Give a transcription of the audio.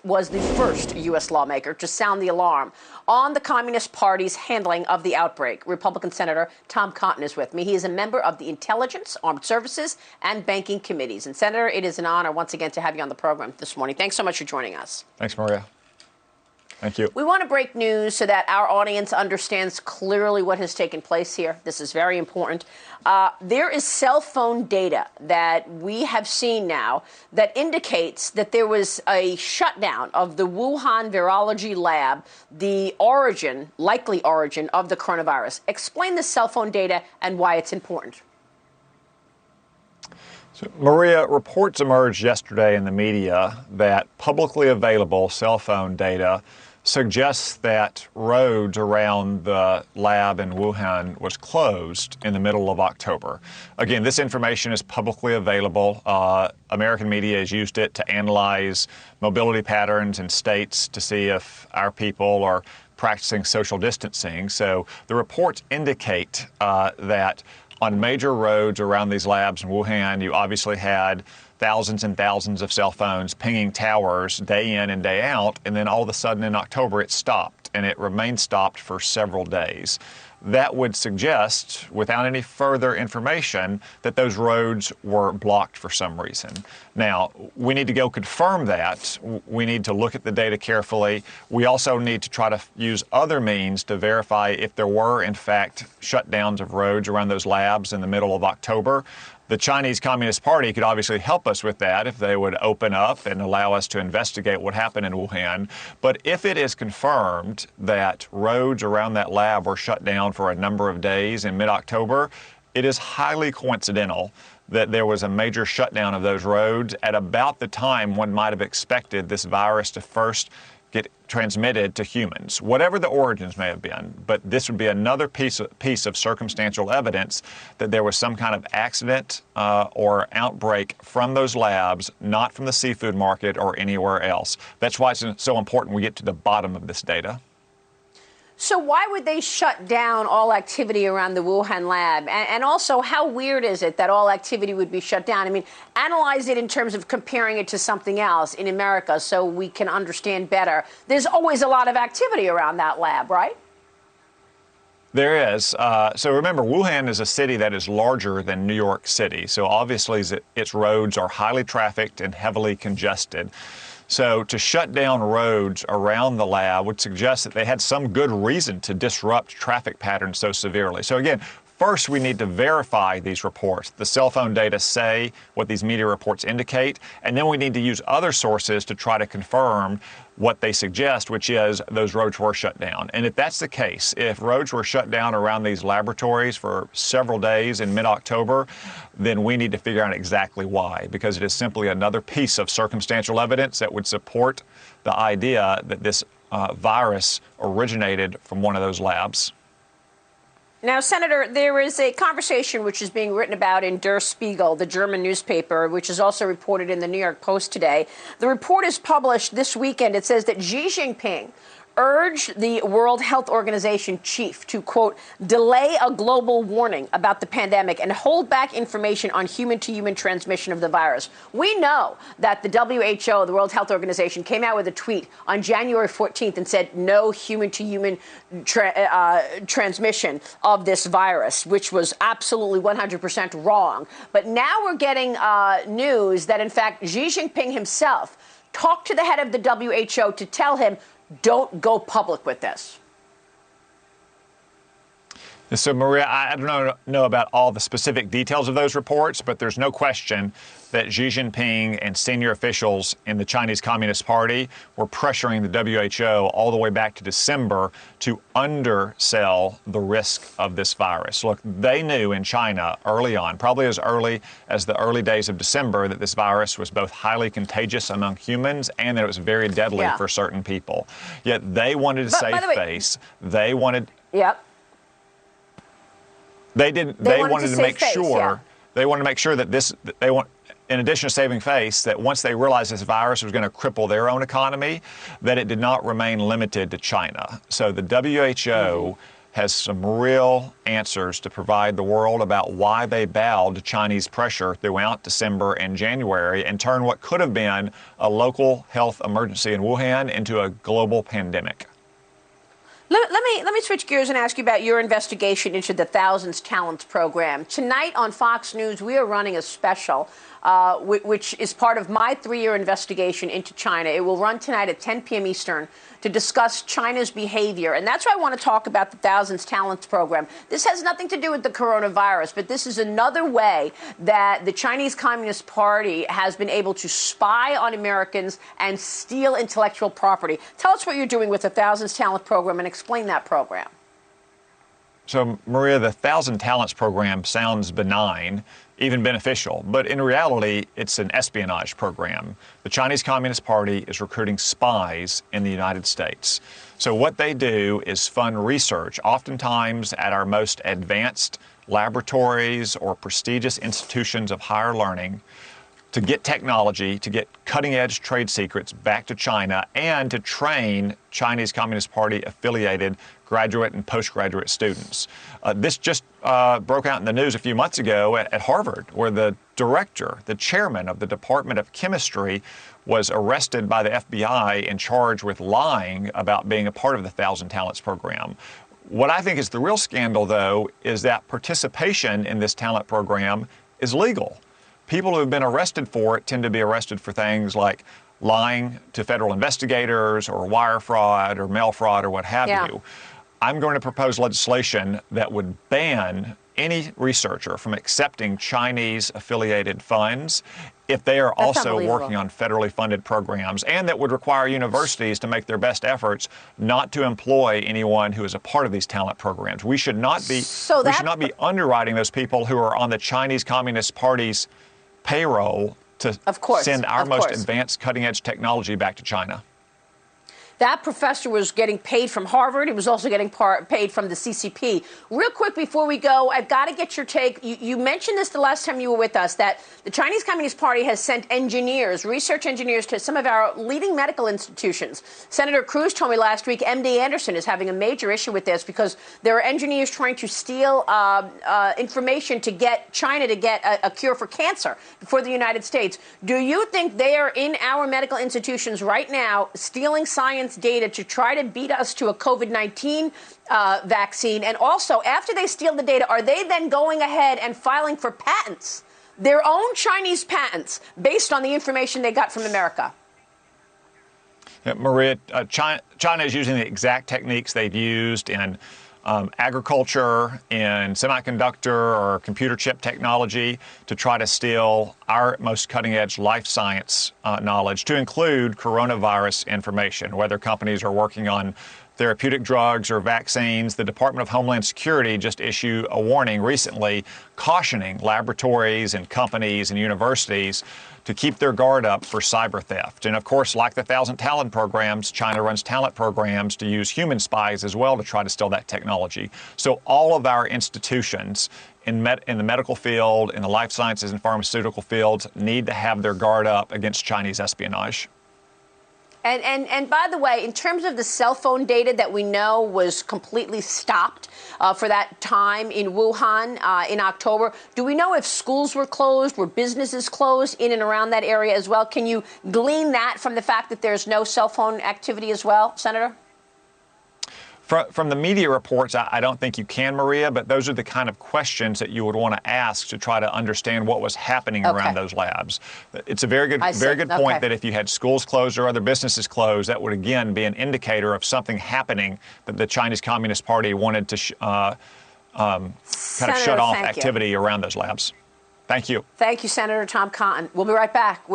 was the first U.S. lawmaker to sound the alarm on the Communist Party's handling of the outbreak. Republican Senator Tom Cotton is with me. He is a member of the Intelligence, Armed Services, and Banking Committees. And Senator, it is an honor once again to have you on the program this morning. Thanks so much for joining us. Thanks, Maria. Thank you. We want to break news so that our audience understands clearly what has taken place here. This is very important. There is cell phone data that we have seen now that indicates that there was a shutdown of the Wuhan virology lab, the likely origin of the coronavirus. Explain the cell phone data and why it's important. Maria, reports emerged yesterday in the media that publicly available cell phone data suggests that roads around the lab in Wuhan was closed in the middle of October. Again, this information is publicly available. American media has used it to analyze mobility patterns in states to see if our people are practicing social distancing. So the reports indicate that on major roads around these labs in Wuhan, you obviously had thousands and thousands of cell phones pinging towers day in and day out, and then all of a sudden in October it stopped, and it remained stopped for several days. That would suggest, without any further information, that those roads were blocked for some reason. Now, we need to go confirm that. We need to look at the data carefully. We also need to try to use other means to verify if there were, in fact, shutdowns of roads around those labs in the middle of October. The Chinese Communist Party could obviously help us with that if they would open up and allow us to investigate what happened in Wuhan. But if it is confirmed that roads around that lab were shut down for a number of days in mid-October, it is highly coincidental that there was a major shutdown of those roads at about the time one might have expected this virus to first get transmitted to humans, whatever the origins may have been. But this would be another piece of circumstantial evidence that there was some kind of accident or outbreak from those labs, not from the seafood market or anywhere else. That's why it's so important we get to the bottom of this data. So why would they shut down all activity around the Wuhan lab? And also, how weird is it that all activity would be shut down? I mean, analyze it in terms of comparing it to something else in America so we can understand better. There's always a lot of activity around that lab, right? There is. So remember, Wuhan is a city that is larger than New York City. So obviously its roads are highly trafficked and heavily congested. So to shut down roads around the lab would suggest that they had some good reason to disrupt traffic patterns so severely. So again, first we need to verify these reports. The cell phone data say what these media reports indicate, and then we need to use other sources to try to confirm what they suggest, which is those roads were shut down. And if that's the case, if roads were shut down around these laboratories for several days in mid-October, then we need to figure out exactly why, because it is simply another piece of circumstantial evidence that would support the idea that this virus originated from one of those labs. Now, Senator, there is a conversation which is being written about in Der Spiegel, the German newspaper, which is also reported in the New York Post today. The report is published this weekend. It says that Xi Jinping urged the World Health Organization chief to, quote, delay a global warning about the pandemic and hold back information on human-to-human transmission of the virus. We know that the WHO, the World Health Organization, came out with a tweet on January 14th and said no human-to-human transmission of this virus, which was absolutely 100% wrong. But now we're getting news that, in fact, Xi Jinping himself talked to the head of the WHO to tell him, don't go public with this. So, Maria, I don't know about all the specific details of those reports, but there's no question that Xi Jinping and senior officials in the Chinese Communist Party were pressuring the WHO all the way back to December to undersell the risk of this virus. Look, they knew in China early on, probably as early as the early days of December, that this virus was both highly contagious among humans and that it was very deadly for certain people. Yet they wanted to save face. They wanted... Yep. They wanted to make sure. They wanted to make sure that in addition to saving face, that once they realized this virus was going to cripple their own economy, that it did not remain limited to China. So the WHO has some real answers to provide the world about why they bowed to Chinese pressure throughout December and January and turned what could have been a local health emergency in Wuhan into a global pandemic. Let me switch gears and ask you about your investigation into the Thousands Talents program. Tonight on Fox News, we are running a special, which is part of my 3-year investigation into China. It will run tonight at 10 p.m. Eastern to discuss China's behavior. And that's why I want to talk about the Thousands Talents program. This has nothing to do with the coronavirus, but this is another way that the Chinese Communist Party has been able to spy on Americans and steal intellectual property. Tell us what you're doing with the Thousands Talent program and explain that program. So, Maria, the Thousand Talents program sounds benign, even beneficial, but in reality, it's an espionage program. The Chinese Communist Party is recruiting spies in the United States. So what they do is fund research, oftentimes at our most advanced laboratories or prestigious institutions of higher learning, to get technology, to get cutting-edge trade secrets back to China, and to train Chinese Communist Party affiliated graduate and postgraduate students. This just broke out in the news a few months ago at Harvard, where the director, the chairman of the Department of Chemistry, was arrested by the FBI and charged with lying about being a part of the Thousand Talents program. What I think is the real scandal, though, is that participation in this talent program is legal. People who have been arrested for it tend to be arrested for things like lying to federal investigators or wire fraud or mail fraud or what have you. I'm going to propose legislation that would ban any researcher from accepting Chinese-affiliated funds if they are also working on federally funded programs, and that would require universities to make their best efforts not to employ anyone who is a part of these talent programs. We should not be underwriting those people who are on the Chinese Communist Party's payroll to send our most advanced cutting-edge technology back to China. That professor was getting paid from Harvard. He was also getting paid from the CCP. Real quick before we go, I've got to get your take. You mentioned this the last time you were with us, that the Chinese Communist Party has sent engineers, research engineers, to some of our leading medical institutions. Senator Cruz told me last week MD Anderson is having a major issue with this because there are engineers trying to steal information to get China to get a cure for cancer for the United States. Do you think they are in our medical institutions right now stealing science data to try to beat us to a COVID-19 vaccine? And also, after they steal the data, are they then going ahead and filing for patents, their own Chinese patents, based on the information they got from America? Yeah, Maria, China is using the exact techniques they've used in agriculture, in semiconductor or computer chip technology to try to steal our most cutting-edge life science knowledge, to include coronavirus information, whether companies are working on therapeutic drugs or vaccines. The Department of Homeland Security just issued a warning recently cautioning laboratories and companies and universities to keep their guard up for cyber theft. And of course, like the Thousand Talent programs, China runs talent programs to use human spies as well to try to steal that technology. So all of our institutions in the medical field, in the life sciences and pharmaceutical fields need to have their guard up against Chinese espionage. And by the way, in terms of the cell phone data that we know was completely stopped for that time in Wuhan in October, do we know if schools were closed, were businesses closed in and around that area as well? Can you glean that from the fact that there's no cell phone activity as well, Senator? From the media reports, I don't think you can, Maria, but those are the kind of questions that you would want to ask to try to understand what was happening around those labs. It's a very good point that if you had schools closed or other businesses closed, that would again be an indicator of something happening that the Chinese Communist Party wanted to kind of shut off activity around those labs. Thank you. Thank you, Senator Tom Cotton. We'll be right back.